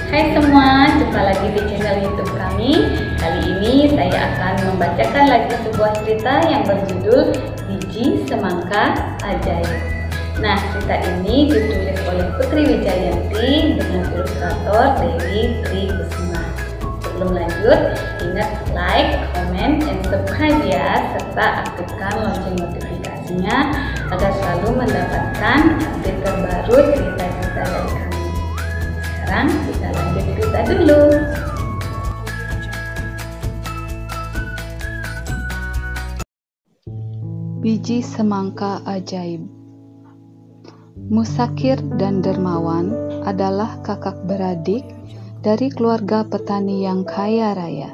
Hai semua, jumpa lagi di channel YouTube kami. Kali ini saya akan membacakan lagi sebuah cerita yang berjudul Biji Semangka Ajaib. Nah, cerita ini ditulis oleh Putri Wijayanti dengan ilustrator Dewi Trikusuma. Sebelum lanjut, ingat like, comment, and subscribe ya, serta aktifkan lonceng notifikasinya agar selalu mendapatkan update terbaru cerita-cerita dari kami. Sekarang kita lanjut cerita dulu. Biji Semangka Ajaib. Musakir dan Dermawan adalah kakak beradik dari keluarga petani yang kaya raya.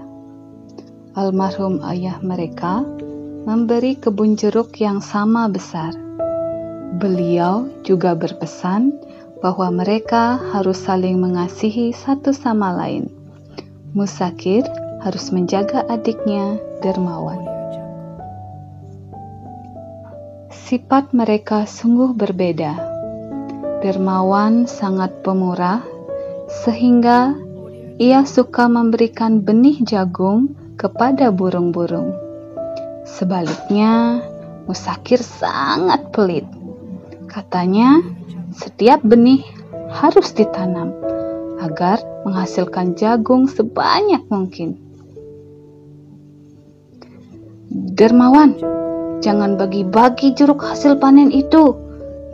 Almarhum ayah mereka memberi kebun jeruk yang sama besar. Beliau juga berpesan bahwa mereka harus saling mengasihi satu sama lain. Musakir harus menjaga adiknya Dermawan. Sifat mereka sungguh berbeda. Dermawan sangat pemurah, sehingga ia suka memberikan benih jagung kepada burung-burung. Sebaliknya, Musakir sangat pelit. Katanya, setiap benih harus ditanam agar menghasilkan jagung sebanyak mungkin. Dermawan, jangan bagi-bagi jeruk hasil panen itu.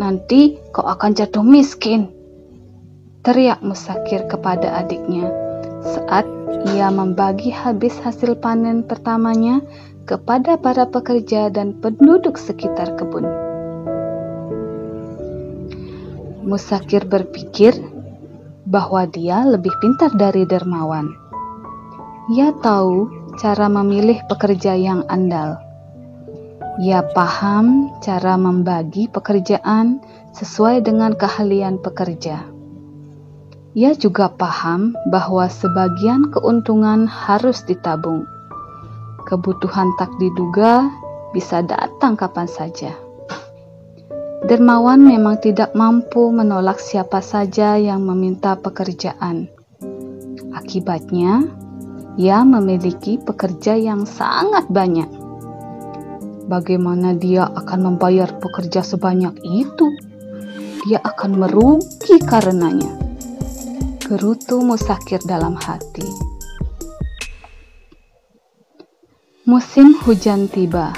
Nanti kau akan jatuh miskin, teriak Musakir kepada adiknya saat ia membagi habis hasil panen pertamanya kepada para pekerja dan penduduk sekitar kebun. Musakir berpikir bahwa dia lebih pintar dari Dermawan. Ia tahu cara memilih pekerja yang andal. Ia paham cara membagi pekerjaan sesuai dengan keahlian pekerja. Ia juga paham bahwa sebagian keuntungan harus ditabung. Kebutuhan tak diduga bisa datang kapan saja. Dermawan memang tidak mampu menolak siapa saja yang meminta pekerjaan. Akibatnya, ia memiliki pekerja yang sangat banyak. Bagaimana dia akan membayar pekerja sebanyak itu? Dia akan merugi karenanya, gerutu Musakir dalam hati. Musim hujan tiba.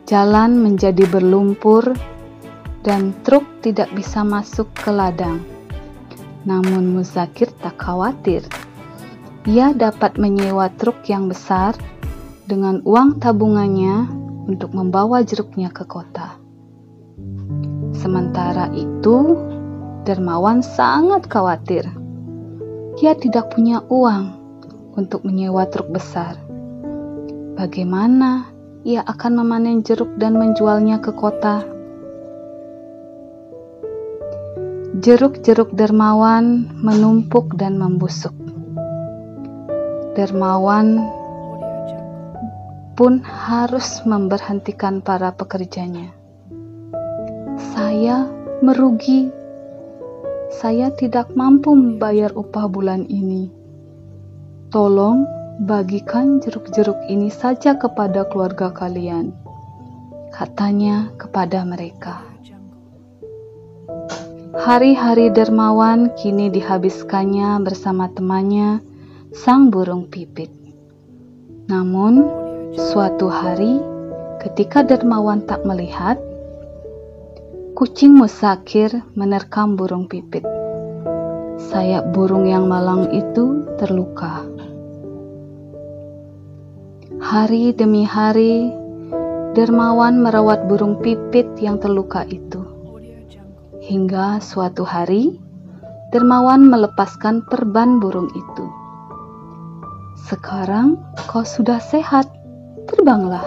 Jalan menjadi berlumpur dan truk tidak bisa masuk ke ladang. Namun Musakir tak khawatir. Ia dapat menyewa truk yang besar dengan uang tabungannya untuk membawa jeruknya ke kota. Sementara itu, Dermawan sangat khawatir. Ia tidak punya uang untuk menyewa truk besar. Bagaimana ia akan memanen jeruk dan menjualnya ke kota? Jeruk-jeruk Dermawan menumpuk dan membusuk. Dermawan pun harus memberhentikan para pekerjanya. Saya merugi. Saya tidak mampu membayar upah bulan ini. Tolong bagikan jeruk-jeruk ini saja kepada keluarga kalian, katanya kepada mereka. Hari-hari Dermawan kini dihabiskannya bersama temannya, sang burung pipit. Namun, suatu hari, ketika Dermawan tak melihat, kucing Musakir menerkam burung pipit. Sayap burung yang malang itu terluka. Hari demi hari, Dermawan merawat burung pipit yang terluka itu. Hingga suatu hari, Dermawan melepaskan perban burung itu. Sekarang kau sudah sehat. Terbanglah.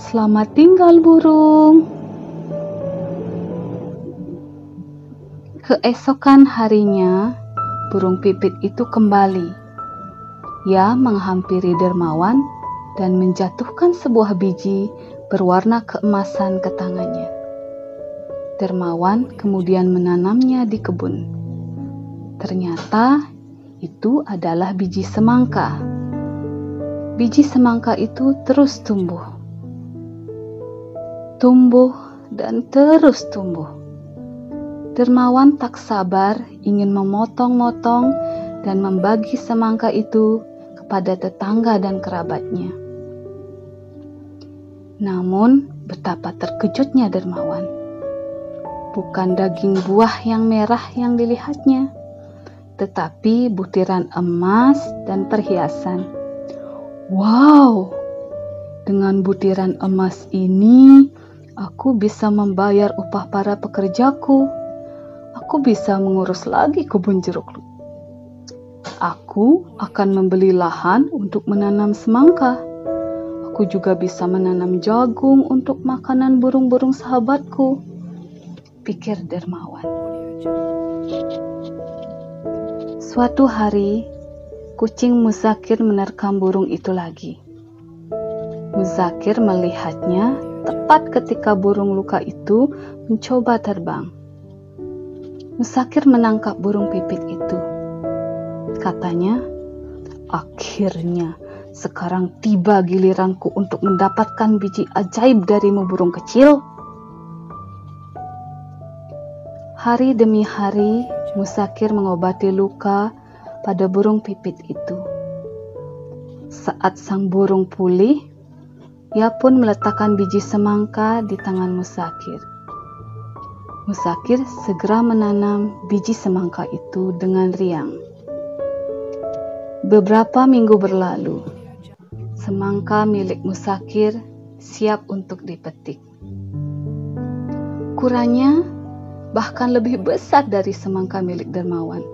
Selamat tinggal burung. Keesokan harinya, burung pipit itu kembali. Ia menghampiri Dermawan dan menjatuhkan sebuah biji berwarna keemasan ke tangannya. Dermawan kemudian menanamnya di kebun. Ternyata itu adalah biji semangka. Biji semangka itu terus tumbuh. Tumbuh dan terus tumbuh. Dermawan tak sabar ingin memotong-motong dan membagi semangka itu kepada tetangga dan kerabatnya. Namun, betapa terkejutnya Dermawan. Bukan daging buah yang merah yang dilihatnya, tetapi butiran emas dan perhiasan. Wow! Dengan butiran emas ini, aku bisa membayar upah para pekerjaku. Aku bisa mengurus lagi kebun jeruk. Aku akan membeli lahan untuk menanam semangka. Aku juga bisa menanam jagung untuk makanan burung-burung sahabatku, pikir Dermawan. Suatu hari, kucing Muzakir menerkam burung itu lagi. Muzakir melihatnya tepat ketika burung luka itu mencoba terbang. Muzakir menangkap burung pipit itu. Katanya, akhirnya sekarang tiba giliranku untuk mendapatkan biji ajaib darimu burung kecil. Hari demi hari, Muzakir mengobati luka pada burung pipit itu. Saat sang burung pulih, ia pun meletakkan biji semangka di tangan Muzakir. Muzakir segera menanam biji semangka itu dengan riang. Beberapa minggu berlalu, semangka milik Muzakir siap untuk dipetik. Ukurannya bahkan lebih besar dari semangka milik Dermawan.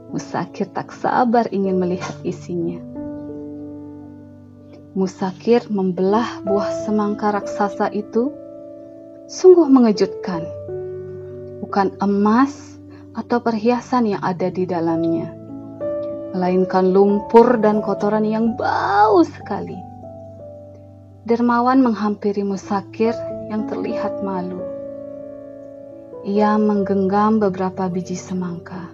Muzakir tak sabar ingin melihat isinya. Muzakir membelah buah semangka raksasa itu. Sungguh mengejutkan. Bukan emas atau perhiasan yang ada di dalamnya, melainkan lumpur dan kotoran yang bau sekali. Dermawan menghampiri Muzakir yang terlihat malu. Ia menggenggam beberapa biji semangka.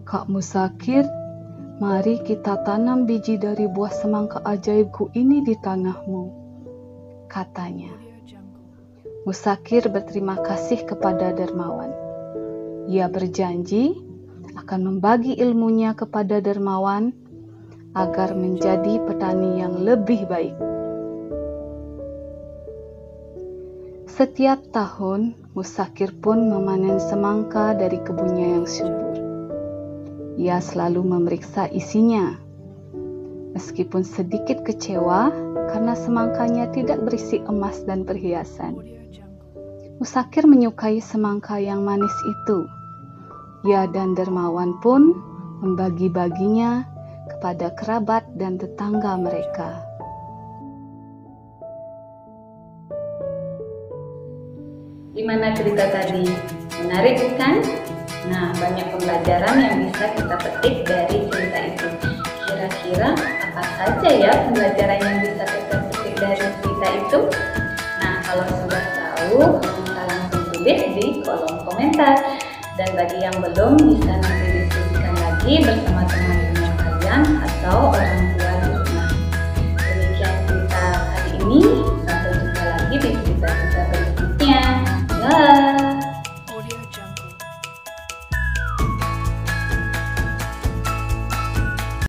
Kak Muzakir, mari kita tanam biji dari buah semangka ajaibku ini di tanahmu, katanya. Muzakir berterima kasih kepada Dermawan. Ia berjanji akan membagi ilmunya kepada Dermawan agar menjadi petani yang lebih baik. Setiap tahun, Muzakir pun memanen semangka dari kebunnya yang subur. Ia selalu memeriksa isinya. Meskipun sedikit kecewa karena semangkanya tidak berisi emas dan perhiasan. Muzakir menyukai semangka yang manis itu. Ia dan Dermawan pun membagi-baginya kepada kerabat dan tetangga mereka. Gimana cerita tadi? Menarik bukan? Nah, banyak pembelajaran yang bisa kita petik dari cerita itu. Kira-kira apa saja ya pembelajaran yang bisa kita petik dari cerita itu? Nah, kalau sudah tahu, langsung tulis di kolom komentar. Dan bagi yang belum, bisa nanti diskusikan lagi bersama teman-teman kalian atau orang tua di rumah. Demikian cerita hari ini. Sampai jumpa lagi di